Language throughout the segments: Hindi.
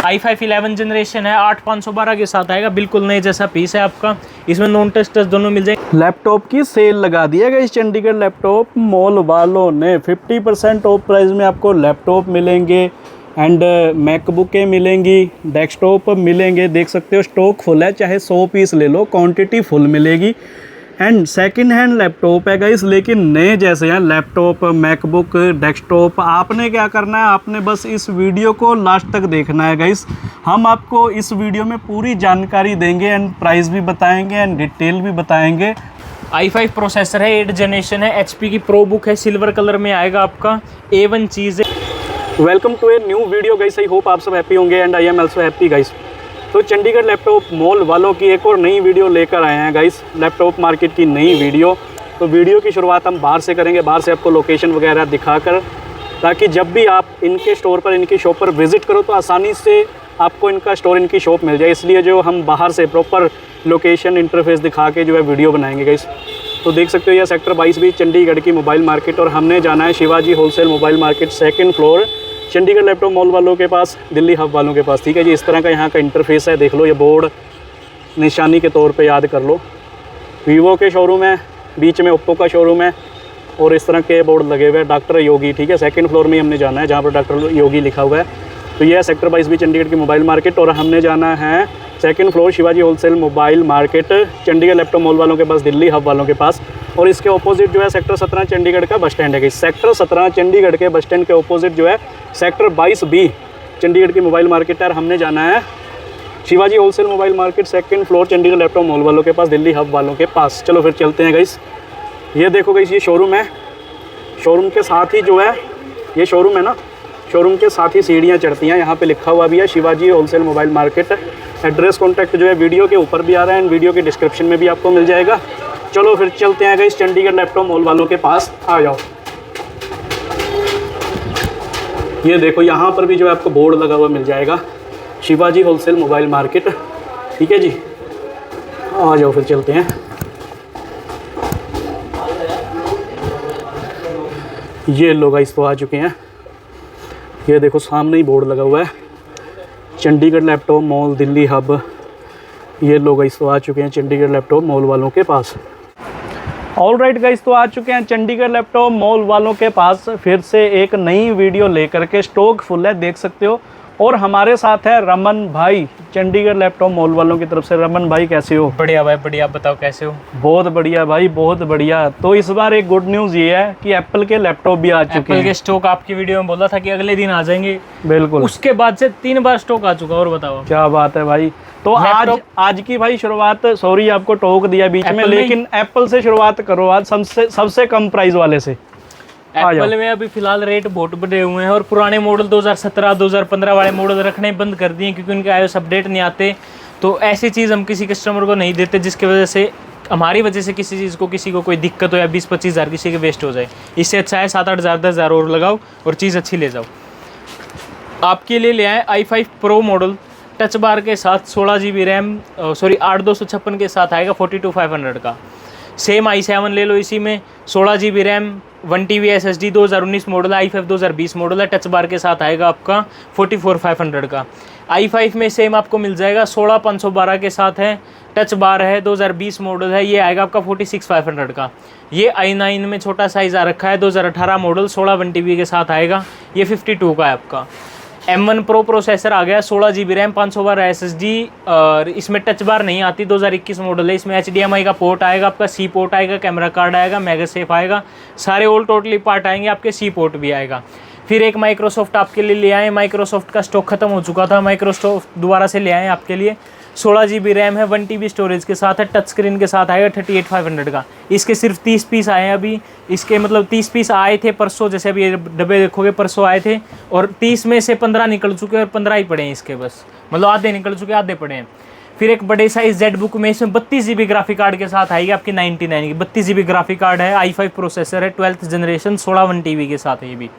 i5 11 जनरेशन है, 8512 के साथ आएगा, बिल्कुल नए जैसा पीस है आपका। इसमें नॉन टच दोनों मिल जाएंगे। लैपटॉप की सेल लगा दिया गया इस चंडीगढ़ लैपटॉप मॉल वालों ने। 50% ऑफ प्राइस में आपको लैपटॉप मिलेंगे एंड मैकबुकें मिलेंगी, डेस्कटॉप मिलेंगे। देख सकते हो स्टॉक फुल है, चाहे 100 पीस ले लो, क्वांटिटी फुल मिलेगी। एंड सेकंड हैंड लैपटॉप है गाइस, लेकिन नए जैसे हैं लैपटॉप, मैकबुक, डेस्कटॉप। आपने क्या करना है, आपने बस इस वीडियो को लास्ट तक देखना है गाइस। हम आपको इस वीडियो में पूरी जानकारी देंगे एंड प्राइस भी बताएंगे एंड डिटेल भी बताएंगे। i5 प्रोसेसर है, 8 जनरेशन है, HP की प्रो बुक है, सिल्वर कलर में आएगा आपका, A1 चीज़ है। Welcome to a new video guys. I hope आप सब हैप्पी होंगे and I am also happy guys. तो चंडीगढ़ लैपटॉप मॉल वालों की एक और नई वीडियो लेकर आए हैं गाइस, लैपटॉप मार्केट की नई वीडियो। तो वीडियो की शुरुआत हम बाहर से करेंगे, बाहर से आपको लोकेशन वगैरह दिखाकर, ताकि जब भी आप इनके स्टोर पर, इनकी शॉप पर विज़िट करो तो आसानी से आपको इनका स्टोर, इनकी शॉप मिल जाए। इसलिए जो हम बाहर से प्रॉपर लोकेशन इंटरफेस दिखा के जो है वीडियो बनाएंगे गाइस। तो देख सकते हो यह सेक्टर 22 भी चंडीगढ़ की मोबाइल मार्केट, और हमने जाना है Shivaji wholesale mobile market, 2nd floor, Chandigarh laptop mall वालों के पास, दिल्ली हब वालों के पास। ठीक है जी, इस तरह का यहाँ का इंटरफेस है। देख लो, ये बोर्ड निशानी के तौर पे याद कर लो। वीवो के शोरूम है, बीच में ओप्पो का शोरूम है, और इस तरह के बोर्ड लगे हुए हैं। डॉक्टर योगी, ठीक है, 2nd फ्लोर में हमने जाना है जहाँ पर डॉक्टर योगी लिखा हुआ है। तो यह सेक्टर 22 भी चंडीगढ़ की मोबाइल मार्केट, और हमने जाना है 2nd floor Shivaji wholesale mobile market, Chandigarh laptop mall वालों के पास, दिल्ली हब वालों के पास। और इसके ऑपोजिट जो है सेक्टर 17 चंडीगढ़ का बस स्टैंड है। सेक्टर 17 चंडीगढ़ के बस स्टैंड के ऑपोजिट जो है सेक्टर 22 बी चंडीगढ़ की मोबाइल मार्केट है। और हमने जाना है Shivaji wholesale mobile market, 2nd floor, Chandigarh laptop mall वालों के पास, दिल्ली हब वालों के पास। चलो फिर चलते हैं गाइस। ये देखो गाइस, ये शोरूम है। शोरूम के साथ ही जो है, ये शोरूम है ना, शोरूम के साथ ही सीढ़ियाँ चढ़ती हैं। यहाँ पे लिखा हुआ भी है Shivaji wholesale mobile market. Address contact जो है वीडियो के ऊपर भी आ रहा है एंड वीडियो के डिस्क्रिप्शन में भी आपको मिल जाएगा। चलो फिर चलते हैं गाइस चंडीगढ़ लैपटॉप मॉल वालों के पास, आ जाओ। ये देखो, यहाँ पर भी जो है आपको बोर्ड लगा हुआ मिल जाएगा, शिवाजी होलसेल मोबाइल मार्केट। ठीक है जी, आ जाओ फिर चलते हैं। ये लोग गाइस तो आ चुके हैं। ये देखो सामने ही बोर्ड लगा हुआ है, Chandigarh laptop mall, Delhi hub. ये लोग गाइस तो आ चुके हैं चंडीगढ़ लैपटॉप मॉल वालों के पास। ऑल राइट गाइस, तो आ चुके हैं चंडीगढ़ लैपटॉप मॉल वालों के पास फिर से एक नई वीडियो लेकर के। स्टॉक फुल है, देख सकते हो। और हमारे साथ है रमन भाई, चंडीगढ़ लैपटॉप मॉल वालों की तरफ से। रमन भाई कैसे हो? बढ़िया भाई, बढ़िया। आप बताओ कैसे हो? बहुत बढ़िया भाई, बहुत बढ़िया। तो इस बार एक गुड न्यूज़ ये है कि एप्पल के लैपटॉप भी आ चुके हैं। एप्पल के स्टॉक आपकी वीडियो में बोला था कि अगले दिन आ जाएंगे, बिल्कुल। उसके बाद से 3 बार स्टॉक आ चुका। और बताओ क्या बात है भाई। तो आज की भाई शुरुआत, सॉरी आपको टोक दिया बीच में, लेकिन एप्पल से शुरुआत करो आज, सबसे कम प्राइस वाले से। एप्पल में अभी फिलहाल रेट बहुत बढ़े हुए हैं, और पुराने मॉडल 2017 2015 वाले मॉडल रखने बंद कर दिए, क्योंकि उनके iOS अपडेट नहीं आते। तो ऐसी चीज़ हम किसी कस्टमर को नहीं देते जिसकी वजह से, हमारी वजह से किसी चीज़ को, किसी को कोई दिक्कत हो या 20-25 हज़ार किसी के वेस्ट हो जाए। इससे अच्छा है 7-8 हज़ार 10 हज़ार और लगाओ और चीज़ अच्छी ले जाओ। आपके लिए ले आए i5 pro model, touch bar के साथ, 16 GB रैम, 8256 के साथ आएगा, 42500 का। सेम i7 ले लो, इसी में 16 GB RAM, 1 TB SSD, 2019 model है, i5 2020 मॉडल है, टच बार के साथ आएगा आपका 44500 का। i5 में सेम आपको मिल जाएगा, 16512 के साथ है, टच बार है, 2020 मॉडल है, ये आएगा आपका 46500 का। ये i9 में छोटा साइज़ आ रखा है, 2018 मॉडल, 16 1 TB के साथ आएगा, ये 52 का है आपका। M1 प्रो प्रोसेसर आ गया, 16 GB रैम, 512 SSD, और इसमें टच बार नहीं आती, 2021 मॉडल है। इसमें HDMI का पोर्ट आएगा आपका, C पोर्ट आएगा, कैमरा कार्ड आएगा, मैगसेफ आएगा, सारे ऑल टोटली पार्ट आएंगे आपके, C पोर्ट भी आएगा। फिर एक माइक्रोसॉफ्ट आपके लिए ले आए, माइक्रोसॉफ्ट का स्टॉक खत्म हो चुका था, माइक्रोसॉफ्ट दोबारा से ले आए आपके लिए। 16 GB रैम है, 1 TB स्टोरेज के साथ है, टच स्क्रीन के साथ आएगा, 38500 का। इसके सिर्फ 30 पीस आए हैं अभी, इसके मतलब 30 पीस आए थे परसों, जैसे अभी ये डब्बे देखोगे परसों आए थे, और 30 में से 15 निकल चुके और 15 ही पड़े हैं इसके, बस मतलब आधे निकल चुके, आधे पड़े हैं। फिर एक बड़े साइज जेड बुक में, इसमें 32 GB ग्राफिक कार्ड के साथ आएगी आपकी, 99 की 32 GB ग्राफिक कार्ड है, i5 प्रोसेसर है, 12th जनरेशन, 16 1 TB के साथ है ये भी।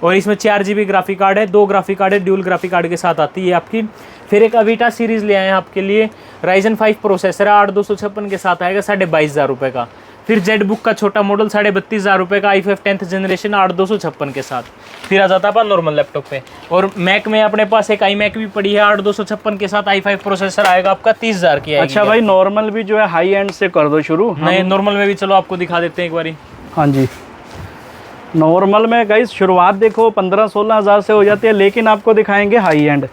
और इसमें 4 GB ग्राफिक कार्ड है, 2 ग्राफिक कार्ड है, ड्यूल ग्राफिक कार्ड के साथ आती है आपकी। फिर एक अवीटा सीरीज़ ले आए हैं आपके लिए, Ryzen 5 प्रोसेसर है, 8256 के साथ आएगा, 22500 रुपये का। फिर जेड बुक का छोटा मॉडल 32,500 रुपये का i5 10th जनरेशन 8256 के साथ। फिर आ जाता है अपन नॉर्मल लैपटॉप पे। और मैक में अपने पास एक iMac भी पड़ी है 8256 के साथ, i5 प्रोसेसर आएगा आपका 30,000 की आएगी। अच्छा भाई, नॉर्मल भी जो है हाई एंड से कर दो शुरू। नहीं, नॉर्मल में भी चलो आपको दिखा देते हैं एक बारी। हाँ जी, नॉर्मल में गाइस शुरुआत देखो 15-16 हज़ार से हो जाती है, लेकिन आपको दिखाएंगे हाई एंड।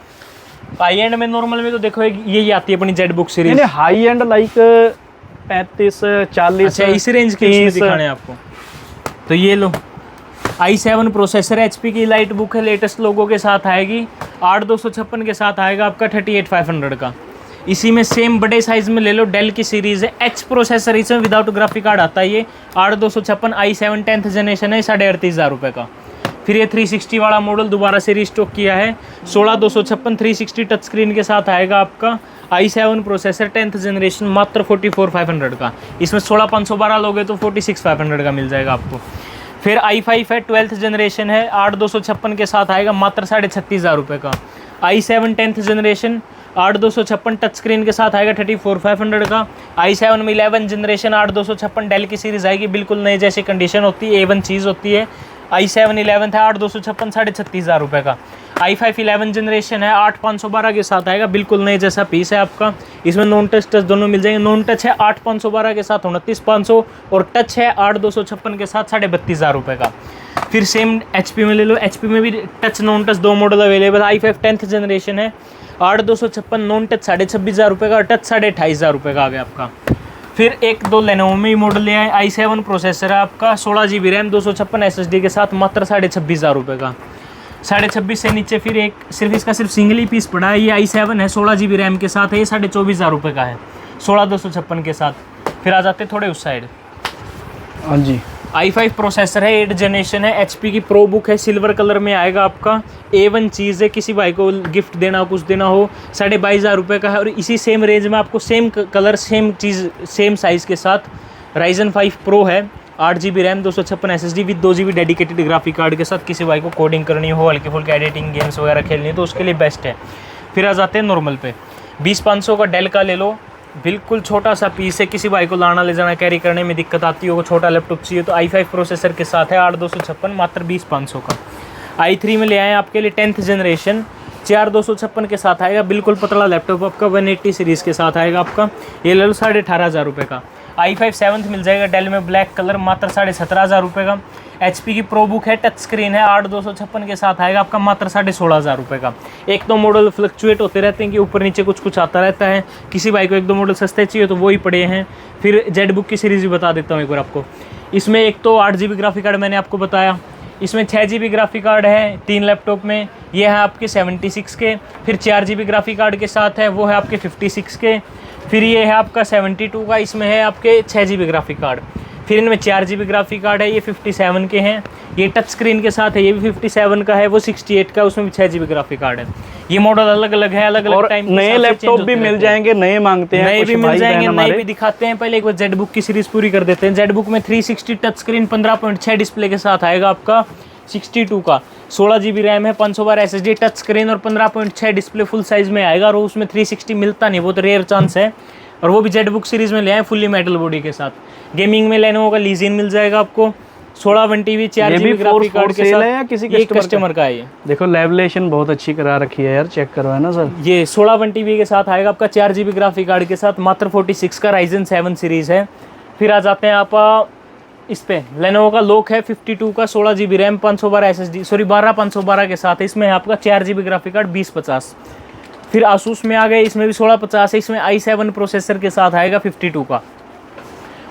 हाई एंड में नॉर्मल में तो देखो यही आती है अपनी Z book series. High and like 35-40। अच्छा, इस रेंज के दिखाने हैं आपको। तो ये लो, i7 प्रोसेसर HP की लाइट बुक है, लेटेस्ट लोगों के साथ आएगी, 8256 के साथ आएगा आपका 38,500 का। इसी में सेम बड़े साइज में ले लो, डेल की सीरीज़ है, H प्रोसेसर, इसमें विदाउट ग्राफिक कार्ड आता है ये, 8256 i7 10th जनरेशन है, 38,500 रुपये का। फिर ये 360 वाला मॉडल दोबारा से रिस्टॉक किया है, 16256 360 टच स्क्रीन के साथ आएगा आपका, i7 प्रोसेसर 10th जनरेशन, मात्र 44,500 का। इसमें 16512 लोगे तो 46,500 का मिल जाएगा आपको। फिर i5 है, 12th जनरेशन है, 8256 के साथ आएगा, मात्र 36,500 रुपये का। i7 10th generation 8256 touch screen के साथ आएगा, 34,500 का। i7 में 11 जनरेशन 8256 डेल की सीरीज़ आएगी, बिल्कुल नई जैसी कंडीशन होती है, A1 चीज़ होती है। i7 11 है, 8256 36,500 रुपये का। i5 11 जनरेशन है, 8512 के साथ आएगा, बिल्कुल नए जैसा पीस है आपका। इसमें नॉन टच टच दोनों मिल जाएंगे। नॉन टच है 8512 के साथ 29,500, और टच है 8256 के साथ 32,500 रुपये का। फिर सेम HP में ले लो, HP में भी टच नॉन टच दो model available. i5 10th generation है, 8256 नॉन टच 26,500 रुपये का, और टच 28,500 रुपये का आ गया आपका। फिर एक दो लेनोवो में मॉडल ले आए, i7 प्रोसेसर है आपका, 16 GB रैम 256 SSD के साथ, मात्र 26,500 रुपये का। 26,500 से नीचे फिर एक सिर्फ इसका सिर्फ सिंगल ही पीस पड़ा है, ये i7 है, 16 GB रैम के साथ है, ये 24,500 रुपये का है, 16,256 के साथ। फिर आ जाते थोड़े उस साइड। हाँ जी, i5 प्रोसेसर है, 8 जनरेशन है, HP की प्रो बुक है, सिल्वर कलर में आएगा आपका, A1 चीज़ है, किसी भाई को गिफ्ट देना कुछ देना हो, 22,500 रुपये का है। और इसी सेम रेंज में आपको सेम कलर सेम चीज़ सेम साइज़ के साथ Ryzen 5 प्रो है, 8 GB RAM 256 SSD with 2 GB dedicated graphic card के साथ। किसी भाई को कोडिंग करनी हो, हल्की फुल्की एडिटिंग गेम्स वगैरह खेलनी है तो उसके लिए बेस्ट है। फिर आ जाते हैं नॉर्मल पे, 20,500 का डेल का ले लो, बिल्कुल छोटा सा पीस है, किसी भाई को लाना ले जाना कैरी करने में दिक्कत आती हो, छोटा लैपटॉप चाहिए तो i5 प्रोसेसर के साथ है, 8256, मात्र 20,500 का। i3 में ले आए आपके लिए 10th जनरेशन, 4,256 के साथ आएगा, बिल्कुल पतला लैपटॉप आपका, 180 सीरीज़ के साथ आएगा आपका, ये ले लो 18,500 रुपये का। i5 7th मिल जाएगा डेल में ब्लैक कलर, मात्र 17,500 रुपये का। HP की प्रो बुक है, टच स्क्रीन है, 8,256 के साथ आएगा आपका, मात्र 16,500 रुपये का। एक दो मॉडल फ्लक्चुएट होते रहते हैं कि ऊपर नीचे कुछ कुछ आता रहता है, किसी भाई को एक दो मॉडल सस्ते चाहिए तो वो ही पड़े हैं। फिर जेड बुक की सीरीज़ भी बता देता हूँ एक बार आपको। इसमें एक तो 8 GB ग्राफिक कार्ड मैंने आपको बताया, इसमें 6 GB ग्राफिक कार्ड है 3 लैपटॉप में, ये है आपके 76 के। फिर 4 GB ग्राफिक कार्ड के साथ है, वो है आपके 56 के। फिर ये है आपका 72 का, इसमें है आपके 6 GB ग्राफिक कार्ड। फिर इनमें 4 GB ग्राफिक कार्ड है, ये 57 के हैं। ये टच स्क्रीन के साथ है, ये भी 57 का है, वो 68 का, उसमें भी 6 GB ग्राफिक कार्ड है। ये मॉडल अलग अलग है, अलग अलग टाइम। नए लैपटॉप भी मिल जाएंगे, नए मांगते हैं, नए भी मिल जाएंगे, नए भी दिखाते हैं। पहले एक बार जेड बुक की सीरीज पूरी कर देते हैं। जेड बुक में 360 टच स्क्रीन 15.6 डिस्प्ले के साथ आएगा आपका, 62 का, 16 GB रैम है, 512 SSD, टच स्क्रीन और 15.6 डिस्प्ले फुल साइज में आएगा। और उसमें 360 मिलता नहीं, वो तो रेयर चांस है। और वो भी जेड बुक सीरीज में ले आए फुल्ली मेटल बॉडी के साथ। गेमिंग में लेनोवो का लीजियन मिल जाएगा आपको, 16 4 GB ग्राफिक कार्ड के साथ, या किसी कस्टमर का है। ये देखो लेवलेशन बहुत अच्छी करा रखी है यार, चेक करो है ना सर। ये 16 के साथ आएगा आपका, 4 GB ग्राफिक कार्ड के साथ, मात्र 46 का Ryzen 7 सीरीज़ है। फिर आ जाते हैं आप इस पे, लेनोवो का लोक है 52 का, 16 GB रैम 512 SSD, सॉरी 12,512 के साथ है। इसमें है आपका 4 GB ग्राफिक कार्ड 2050। फिर आसूस में आ गए, इसमें भी 1650 है, इसमें i7 प्रोसेसर के साथ आएगा 52 का।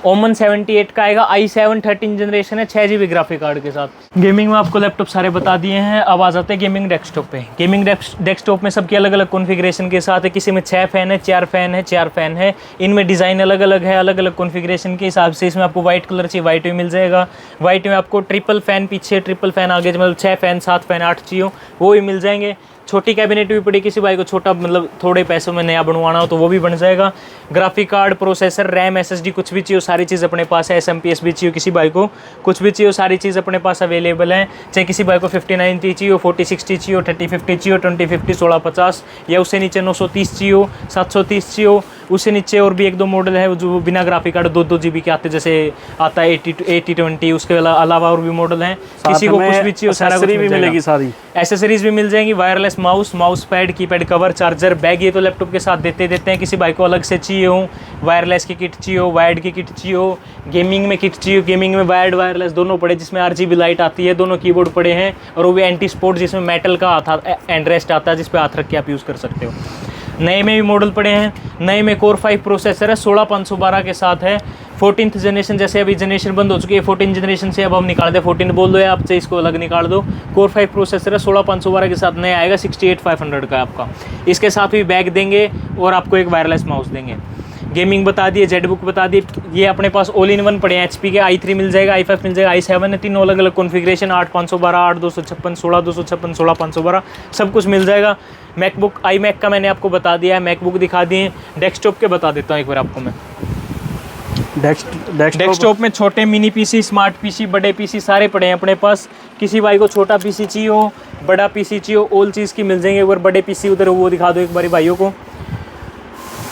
ओमन 78 का आएगा, i7 13 जनरेशन है, 6 GB ग्राफिक कार्ड के साथ। गेमिंग में आपको लैपटॉप सारे बता दिए हैं। अब आ जाते हैं गेमिंग डेस्कटॉप पे। गेमिंग डेस्कटॉप में सबकी अलग अलग कॉन्फ़िगरेशन के साथ है, किसी में 6 फैन है, 4 फैन है, 4 फैन है। इनमें डिज़ाइन अलग अलग है, अलग अलग कॉन्फ़िगरेशन के हिसाब से। इसमें आपको वाइट कलर चाहिए, वाइट में मिल जाएगा। वाइट में आपको ट्रिपल फैन पीछे, ट्रिपल फैन आगे, मतलब 6 फैन 7 फैन 8 चाहिए वो भी मिल जाएंगे। छोटी कैबिनेट भी पड़ी, किसी भाई को छोटा मतलब थोड़े पैसों में नया बनवाना हो तो वो भी बन जाएगा। Graphic card, processor, RAM, SSD कुछ भी चाहिए सारी चीज़ अपने पास है। SMPS भी चाहिए किसी भाई को, कुछ भी चाहिए सारी चीज़ अपने पास अवेलेबल है। चाहे किसी भाई को 5090 चाहिए, 4060 चाहिए, 3050 चाहिए, 2050, 1650 या उससे नीचे 930 चाहिए, 730 चाहिए, उससे नीचे और भी 1-2 मॉडल है जो बिना ग्राफिक कार्ड 2-2 GB के आते, जैसे आता है 8020, उसके अलावा और भी मॉडल हैं। किसी को कुछ भी चाहिए सारा कुछ भी मिलेगी, सारी एसेसरीज भी मिल जाएंगी, wireless mouse pad, keypad cover, charger, bag, ये तो लैपटॉप के साथ देते हैं। किसी भाई को अलग से चाहिए हो, वायरलेस की किट चाहिए हो, वायर्ड की किट चाहिए हो, गेमिंग में किट चाहिए, गेमिंग में वायर्ड वायरलेस दोनों पड़े, जिसमें RGB लाइट आती है, दोनों कीबोर्ड पड़े हैं, और वो भी एंटी स्पोर्ट जिसमें मेटल का एंड्रेस्ट आता है, जिस पे हाथ रख के आप यूज़ कर सकते हो। नए में भी मॉडल पड़े हैं। नए में Core 5 प्रोसेसर है, 16512 के साथ है। 14th जनरेशन, जैसे अभी जनरेशन बंद हो चुकी है 14 जनरेशन से, अब हम निकाल दें 14 बोल दो या आप से इसको अलग निकाल दो। Core 5 प्रोसेसर है, 16512 के साथ नया आएगा, 68500 का आपका। इसके साथ भी बैग देंगे और आपको एक वायरलेस माउस देंगे। गेमिंग बता दिए, जेटबुक बता दिए। ये अपने पास ऑल इन वन पड़े हैं। HP के i3 मिल जाएगा, i5 मिल जाएगा, i7 है, तीनों अलग अलग कॉन्फ़िगरेशन, 8512, 8256, 16256, 16512 सब कुछ मिल जाएगा। मैकबुक iMac का मैंने आपको बता दिया है, मैकबुक दिखा दिए। डेस्कटॉप के बता देता हूँ एक बार आपको मैं। डेस्कटॉप में छोटे मिनी PC, स्मार्ट PC, बड़े PC सारे पड़े हैं अपने पास। किसी भाई को छोटा PC चाहिए हो, बड़ा PC चाहिए हो, ऑल चीज़ की मिल जाएंगे। एक बार बड़े PC उधर वो दिखा दो एक बारी भाइयों को,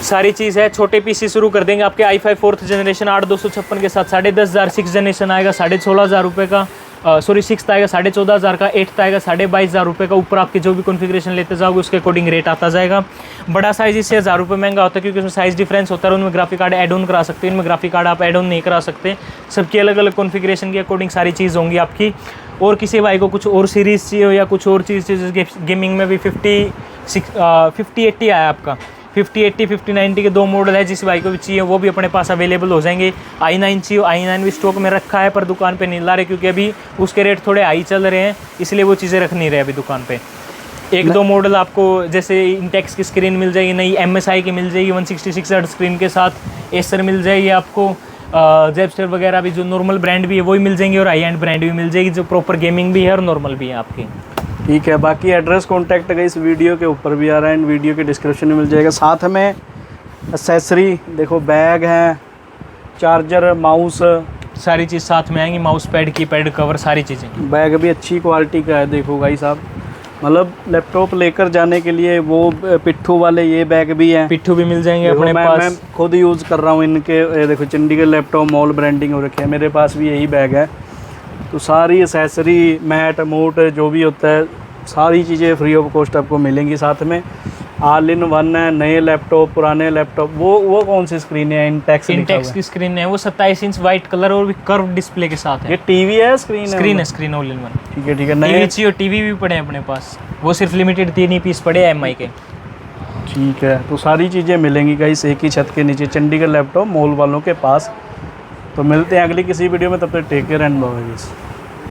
सारी चीज़ है। छोटे PC शुरू कर देंगे आपके i5 4th जनरेशन 8256 के साथ 10,500, 6th जनरेशन आएगा 16,500 रुपये का, सॉरी 6th आएगा 14,500 का, 8th आएगा 22,500 रुपये का। ऊपर आपके जो भी कॉन्फ़िगरेशन लेते जाओगे उसके अकॉर्डिंग रेट आता जाएगा। बड़ा साइज़ इससे 1000 रुपये महंगा होता है, क्योंकि उसमें साइज़ डिफरेंस होता है। उनमें ग्राफिक कार्ड ऐड ऑन करा सकते हैं, इनमें ग्राफिक कार्ड आप ऐड ऑन नहीं करा सकते। सबकी अलग अलग कॉन्फ़िगरेशन के अकॉर्डिंग सारी चीज़ होंगी आपकी। और किसी भाई को कुछ और सीरीज़ चाहिए हो या कुछ और चीज़ चाहिए, गेमिंग में भी 5080 आया आपका, 5080, 5090 के 2 मॉडल है। जिस भाई को भी चाहिए वो भी अपने पास अवेलेबल हो जाएंगे। i9 चाहिए, i9 भी स्टॉक में रखा है, पर दुकान पे नहीं ला रहे क्योंकि अभी उसके रेट थोड़े हाई चल रहे हैं, इसलिए वो चीज़ें रख नहीं रहे अभी दुकान पे। 1-2 मॉडल आपको जैसे इंटेक्स की स्क्रीन मिल जाएगी, नई MSI की मिल जाएगी 166 हर्ट्ज स्क्रीन के साथ। एसर मिल जाएगी आपको, जेपस्टर वगैरह भी जो नॉर्मल ब्रांड भी है वही मिल जाएंगे, और हाई एंड ब्रांड भी मिल जाएगी जो प्रॉपर गेमिंग भी है और नॉर्मल भी है आपकी। ठीक है। बाकी एड्रेस कॉन्टैक्ट इस वीडियो के ऊपर भी आ रहा है, इन वीडियो के डिस्क्रिप्शन में मिल जाएगा। साथ में एक्सेसरी देखो, बैग है, चार्जर, माउस, सारी चीज़ साथ में आएंगी। माउस पैड, कीपैड कवर, सारी चीज़ें। बैग भी अच्छी क्वालिटी का है, देखो भाई साहब, मतलब लैपटॉप लेकर जाने के लिए वो पिट्ठू वाले ये बैग भी हैं। पिट्ठू भी मिल जाएंगे अपने मैं पास। मैं खुद यूज़ कर रहा हूँ इनके, ये देखो चंडीगढ़ लैपटॉप मॉल ब्रांडिंग हो रखी है, मेरे पास भी यही बैग है। तो सारी एसेसरी, मैट मोट जो भी होता है, सारी चीज़ें फ्री ऑफ कॉस्ट आपको मिलेंगी। साथ में ऑल इन वन है, नए लैपटॉप, पुराने लैपटॉप। वो कौन सी स्क्रीन है? इंटेक्स की स्क्रीन है वो, 27 इंच वाइट कलर और भी कर्व डिस्प्ले के साथ है। ये टीवी है, स्क्रीन है, स्क्रीन ऑल इन वन। ठीक है, ठीक है। टीवी चाहिए, टीवी भी पड़े हैं अपने पास, वो सिर्फ लिमिटेड 3 ही पीस पड़े हैं MI के। ठीक है, तो सारी चीज़ें मिलेंगी गाइस एक ही छत के नीचे, चंडीगढ़ लैपटॉप मॉल वालों के पास। तो मिलते हैं अगली किसी वीडियो में, तब तक take care and bye guys.